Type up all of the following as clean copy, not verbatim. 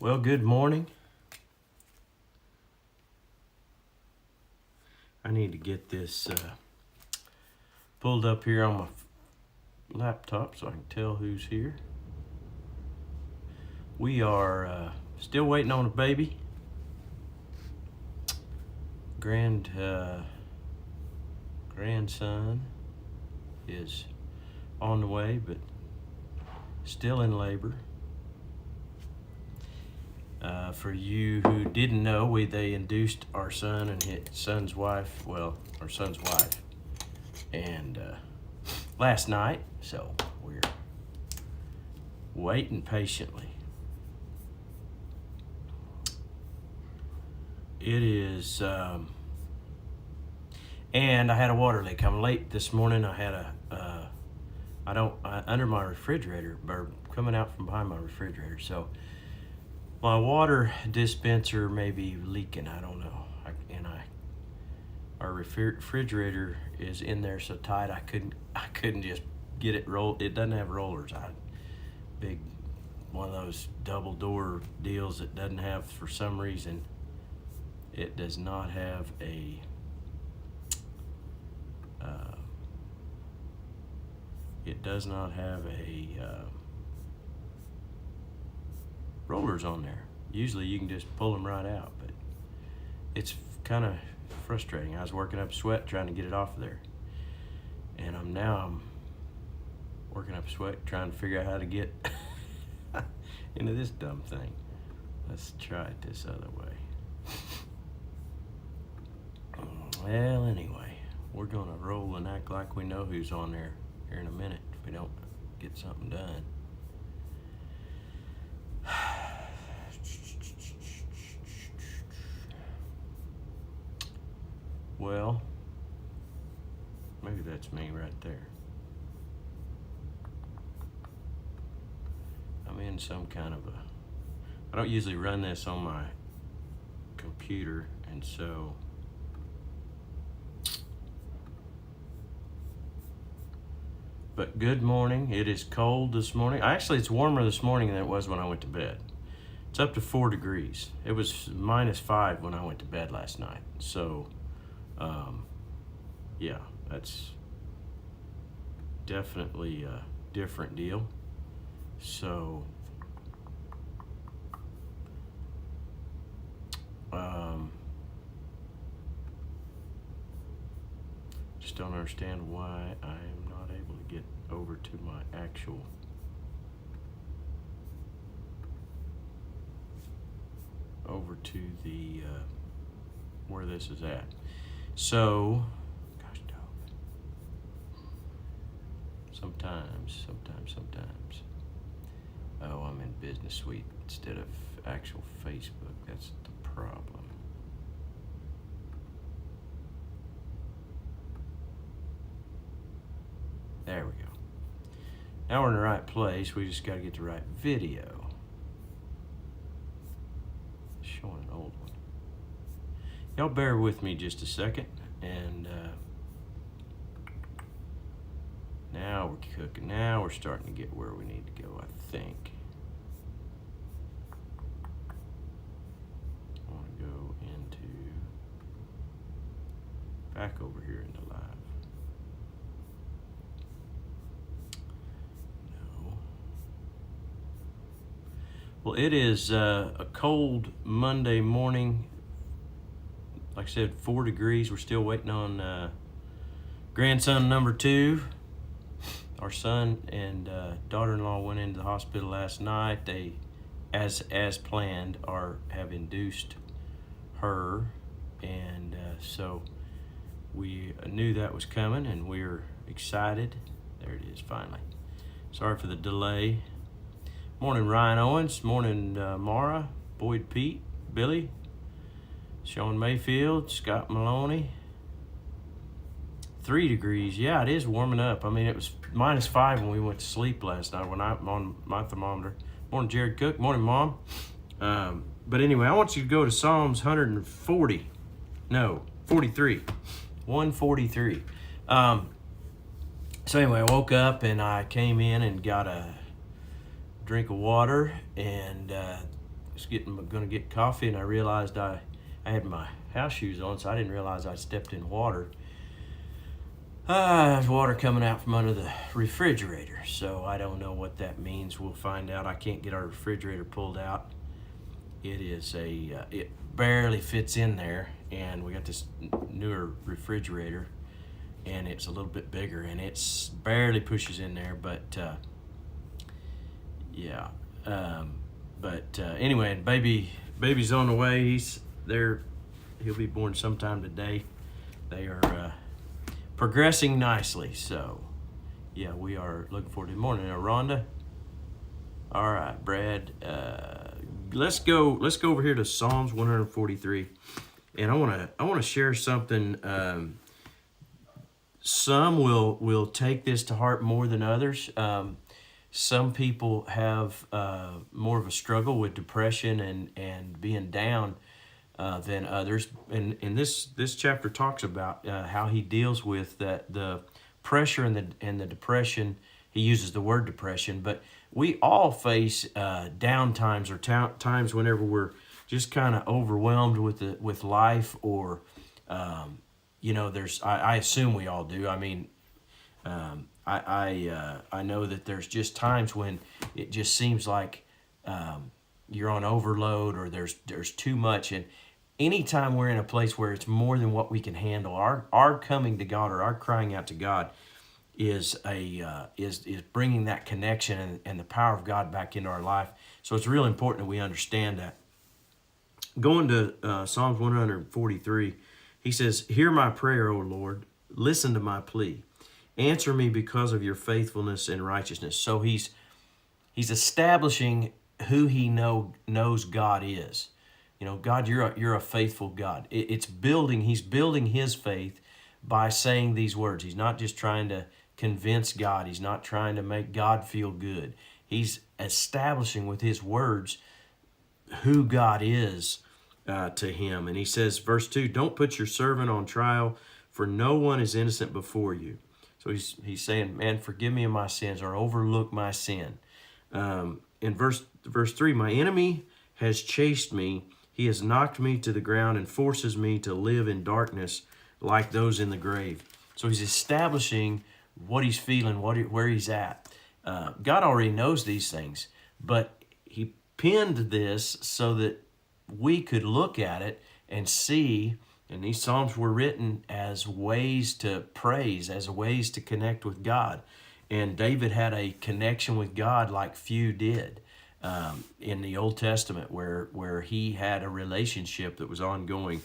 Well, good morning. I need to get this pulled up here on my laptop so I can tell who's here. We are still waiting on a baby. Grandson is on the way, but still in labor. For you who didn't know, they induced our son and his son's wife, our son's wife, and last night, so we're waiting patiently. It is, and I had a water leak. I'm late this morning. I had under my refrigerator, or coming out from behind my refrigerator, so my water dispenser may be leaking. I don't know. Our refrigerator is in there so tight I couldn't just get it rolled. It doesn't have rollers. Big one of those double door deals that doesn't have, for some reason, it does not have a rollers on there. Usually you can just pull them right out, but it's kind of frustrating. I was working up a sweat trying to get it off of there, and I'm working up a sweat trying to figure out how to get into this dumb thing. Let's try it this other way. Well, anyway, we're gonna roll and act like we know who's on there here in a minute if we don't get something done. Well, maybe that's me right there. I'm in some kind of I don't usually run this on my computer, and so but good morning. It is cold this morning. Actually, it's warmer this morning than it was when I went to bed. It's up to 4 degrees. It was -5 when I went to bed last night. So yeah, that's definitely a different deal. So just don't understand why I'm not able to get over to my actual the where this is at. So, gosh dog. Sometimes. Oh, I'm in Business Suite instead of actual Facebook. That's the problem. There we go. Now we're in the right place. We just got to get the right video. Showing an old one. Y'all bear with me just a second, and now we're cooking. Now we're starting to get where we need to go, I think. I want to go back over here into live. No. Well, it is a cold Monday morning. Like I said, 4 degrees. We're still waiting on grandson number 2. Our son and daughter-in-law went into the hospital last night. They, as planned, have induced her, and so we knew that was coming, and we're excited. There it is, finally. Sorry for the delay. Morning, Ryan Owens. Morning, Mara, Boyd Pete, Billy, Sean Mayfield, Scott Maloney. 3 degrees. Yeah, it is warming up. I mean, it was -5 when we went to sleep last night when I'm on my thermometer. Morning, Jared Cook. Morning, Mom. But anyway, I want you to go to Psalms 43. 143. So anyway, I woke up and I came in and got a drink of water and was going to get coffee, and I realized I had my house shoes on, so I didn't realize I stepped in water. There's water coming out from under the refrigerator, so I don't know what that means. We'll find out. I can't get our refrigerator pulled out. It barely fits in there, and we got this newer refrigerator, and it's a little bit bigger, and it's barely pushes in there, but yeah. Anyway, baby's on the way. He's there. He'll be born sometime today. They are progressing nicely, so yeah, we are looking forward to the morning. Now, Rhonda. All right, Brad. Let's go over here to Psalms 143, and I want to share something. Some will take this to heart more than others. Some people have more of a struggle with depression and being down than others. And this chapter talks about how he deals with the pressure and the depression. He uses the word depression, but we all face down times or times whenever we're just kind of overwhelmed with life, or I assume we all do. I mean, I know that there's just times when it just seems like you're on overload, or there's too much. And anytime we're in a place where it's more than what we can handle, our coming to God, or our crying out to God, is bringing that connection and the power of God back into our life. So it's real important that we understand that. Going to Psalms 143, he says, "Hear my prayer, O Lord. Listen to my plea. Answer me because of your faithfulness and righteousness." So he's establishing who he knows God is. God, you're a faithful God. He's building his faith by saying these words. He's not just trying to convince God. He's not trying to make God feel good. He's establishing with his words who God is to him. And he says, verse 2, "Don't put your servant on trial, for no one is innocent before you." So he's saying, man, forgive me of my sins, or overlook my sin. In verse 3, "My enemy has chased me. He has knocked me to the ground and forces me to live in darkness like those in the grave." So he's establishing what he's feeling, where he's at. God already knows these things, but he penned this so that we could look at it and see. And these Psalms were written as ways to praise, as ways to connect with God. And David had a connection with God like few did in the Old Testament, where he had a relationship that was ongoing.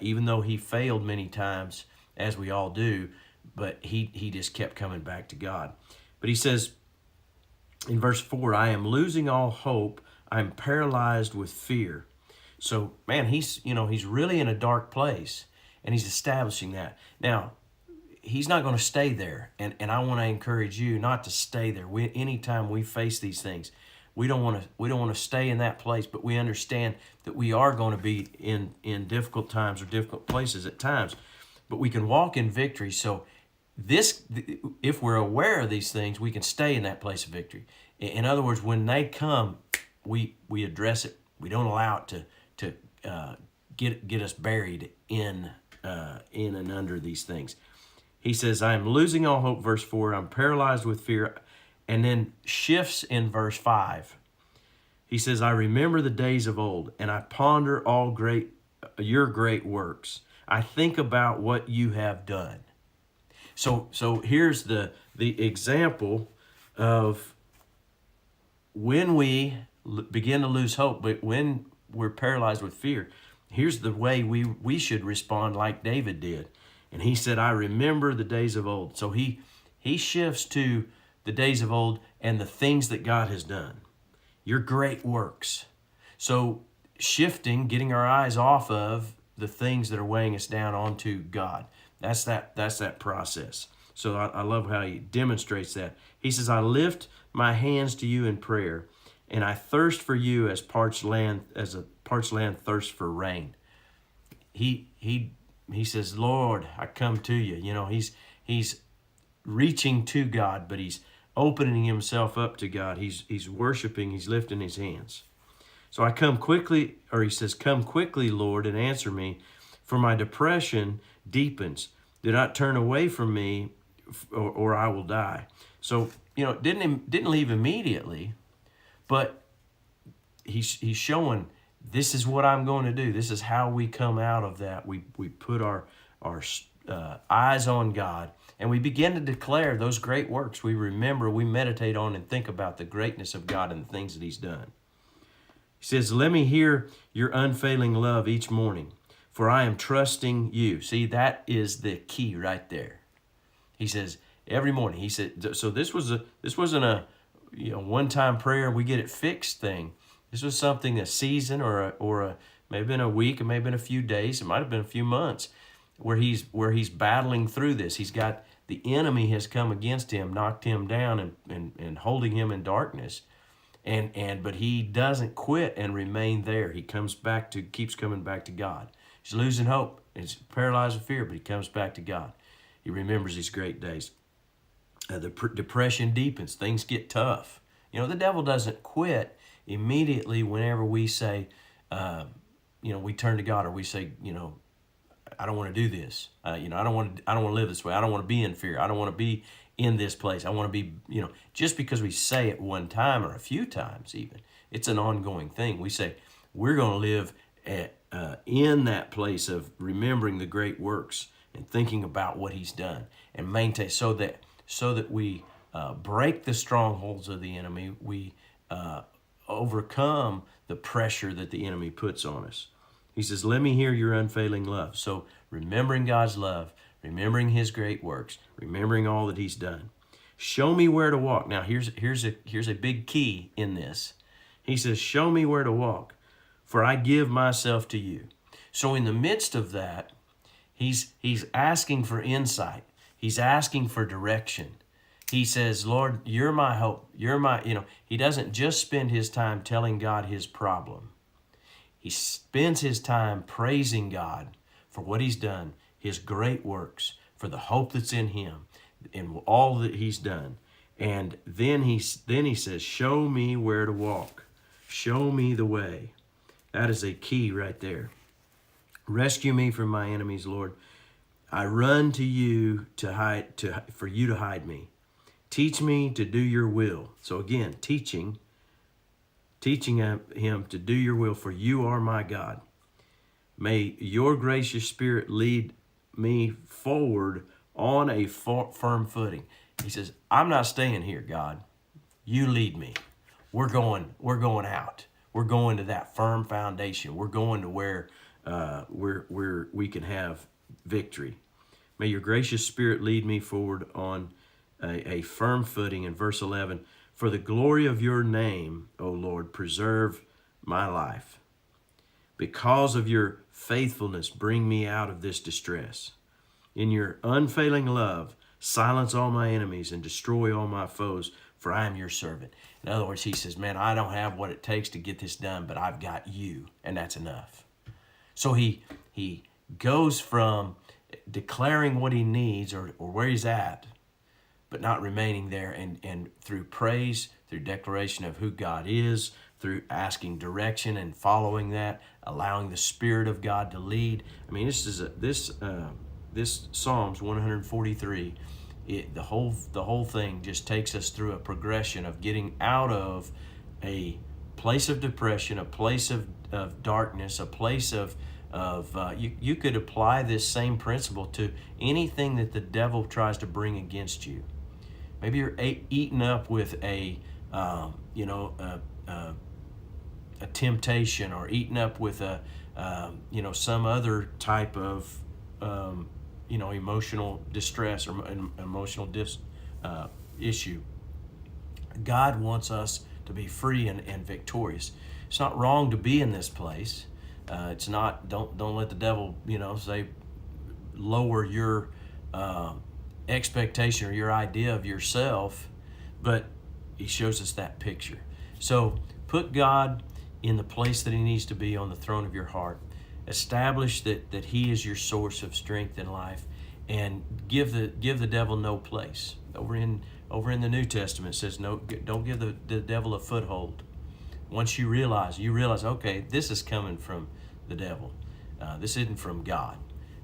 Even though he failed many times, as we all do, but he just kept coming back to God. But he says in verse 4, "I am losing all hope. I'm paralyzed with fear." So, man, he's really in a dark place, and he's establishing that. Now, he's not going to stay there, and I want to encourage you not to stay there. Anytime we face these things, we don't want to stay in that place, but we understand that we are going to be in difficult times or difficult places at times, but we can walk in victory. So if we're aware of these things, we can stay in that place of victory. In other words, when they come, we address it. We don't allow it to get us buried in and under these things. He says, "I am losing all hope," verse 4. "I'm paralyzed with fear." And then shifts in verse 5. He says, "I remember the days of old, and I ponder your great works. I think about what you have done." So here's the example of when we begin to lose hope, but when we're paralyzed with fear, here's the way we should respond like David did. And he said, "I remember the days of old." So he shifts to the days of old and the things that God has done. Your great works. So shifting, getting our eyes off of the things that are weighing us down onto God. That's that process. So I love how he demonstrates that. He says, "I lift my hands to you in prayer, and I thirst for you as a parched land thirsts for rain." He says, "Lord, I come to you." He's reaching to God, but he's opening himself up to God. He's worshiping, he's lifting his hands. So I come quickly, or he says, come quickly, Lord, and answer me, for my depression deepens. Do not turn away from me, or I will die. So, didn't leave immediately, but he's showing, this is what I'm going to do. This is how we come out of that. We put our eyes on God, and we begin to declare those great works. We remember, we meditate on and think about the greatness of God and the things that he's done. He says, let me hear your unfailing love each morning, for I am trusting you. See, that is the key right there. He says, every morning. He said, so this wasn't a one-time prayer, we get it fixed thing. This was something, a season, or a maybe been a week, it may have been a few days, it might have been a few months, where he's battling through this. He's got, the enemy has come against him, knocked him down, and holding him in darkness. But he doesn't quit and remain there. He keeps coming back to God. He's losing hope. He's paralyzed with fear, but he comes back to God. He remembers these great days. The depression deepens. Things get tough. The devil doesn't quit immediately whenever we say, we turn to God, or we say, I don't want to do this. I don't want to live this way. I don't want to be in fear. I don't want to be in this place. I want to be, just because we say it one time or a few times even, it's an ongoing thing. We say, we're going to live in that place of remembering the great works and thinking about what he's done, and maintain, so that we break the strongholds of the enemy. We overcome the pressure that the enemy puts on us. He says, let me hear your unfailing love. So remembering God's love, remembering his great works, remembering all that he's done. Show me where to walk. Now here's a big key in this. He says, show me where to walk, for I give myself to you. So in the midst of that, he's asking for insight. He's asking for direction. He says, Lord, you're my hope. You're my, he doesn't just spend his time telling God his problem. He spends his time praising God for what he's done, his great works, for the hope that's in him, and all that he's done. And then he says, show me where to walk. Show me the way. That is a key right there. Rescue me from my enemies, Lord. I run to you for you to hide me. Teach me to do your will. So again, teaching him to do your will, for you are my God. May your gracious spirit lead me forward on a firm footing. He says, I'm not staying here, God. You lead me. We're going out. We're going to that firm foundation. We're going to where we can have victory. May your gracious spirit lead me forward on a firm footing. In verse 11, for the glory of your name, O Lord, preserve my life. Because of your faithfulness, bring me out of this distress. In your unfailing love, silence all my enemies and destroy all my foes, for I am your servant. In other words, he says, man, I don't have what it takes to get this done, but I've got you, and that's enough. So he goes from declaring what he needs or where he's at, but not remaining there, and through praise, through declaration of who God is, through asking direction and following that, allowing the Spirit of God to lead. I mean, this Psalms 143, the whole thing just takes us through a progression of getting out of a place of depression, a place of darkness, a place of you could apply this same principle to anything that the devil tries to bring against you. Maybe you're eaten up with a temptation, or eaten up with some other type of emotional distress or emotional issue. God wants us to be free and victorious. It's not wrong to be in this place. It's not. Don't let the devil say lower your expectation or your idea of yourself, but he shows us that picture. So put God in the place that he needs to be, on the throne of your heart. Establish that he is your source of strength in life, and give the devil no place. Over in the New Testament, it says, no, don't give the devil a foothold. Once you realize, okay, this is coming from the devil. This isn't from God.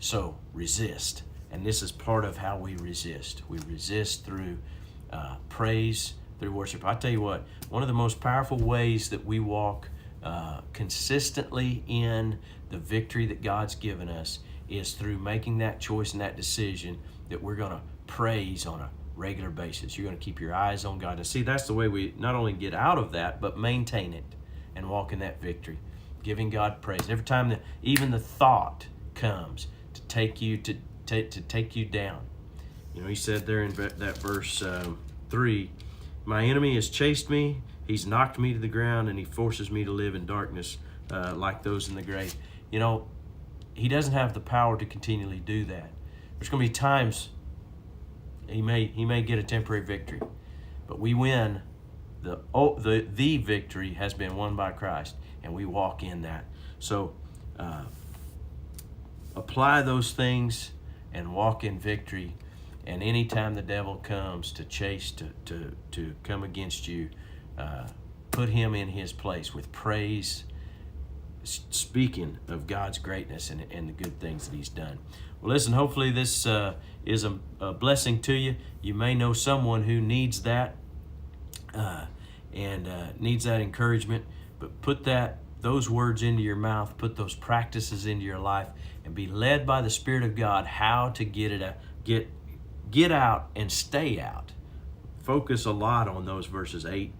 So resist. And this is part of how we resist. We resist through praise, through worship. I tell you what, one of the most powerful ways that we walk consistently in the victory that God's given us is through making that choice and that decision that we're going to praise on a regular basis. You're going to keep your eyes on God. And see, that's the way we not only get out of that, but maintain it and walk in that victory, giving God praise. Every time that even the thought comes to take you to take you down. You know, he said there in that verse 3, my enemy has chased me, he's knocked me to the ground, and he forces me to live in darkness like those in the grave. You know, he doesn't have the power to continually do that. There's going to be times he may get a temporary victory, but we win. The victory has been won by Christ, and we walk in that. So apply those things and walk in victory. And anytime the devil comes to chase, to come against you, put him in his place with praise, speaking of God's greatness and the good things that he's done. Well, listen, hopefully this is a blessing to you. You may know someone who needs that and needs that encouragement, but put those words into your mouth, put those practices into your life, and be led by the Spirit of God how to get out and stay out. Focus a lot on those verses 8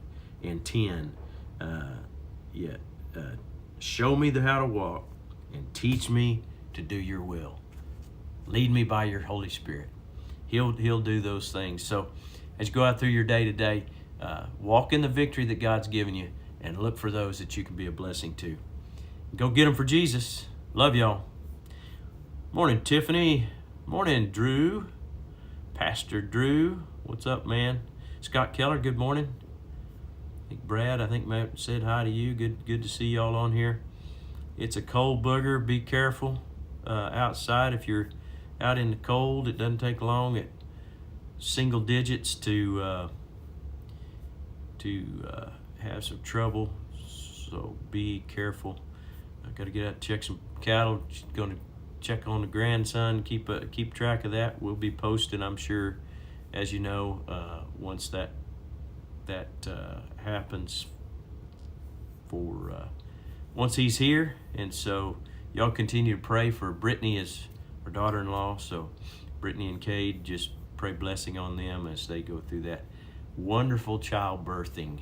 and 10. Show me how to walk and teach me to do your will. Lead me by your Holy Spirit. He'll do those things. So as you go out through your day to day, walk in the victory that God's given you and look for those that you can be a blessing to. Go get them for Jesus. Love y'all. Morning, Tiffany. Morning, Drew. Pastor Drew. What's up, man? Scott Keller, good morning. Brad, I think Matt said hi to you. Good to see y'all on here. It's a cold booger. Be careful outside. If you're out in the cold, it doesn't take long at single digits to have some trouble. So be careful. I got to get out and check some cattle. Going to check on the grandson. Keep track of that. We'll be posting, I'm sure, as you know, once that happens for once he's here. And so y'all continue to pray for Brittany as her daughter-in-law. So Brittany and Cade, just pray blessing on them as they go through that wonderful childbirthing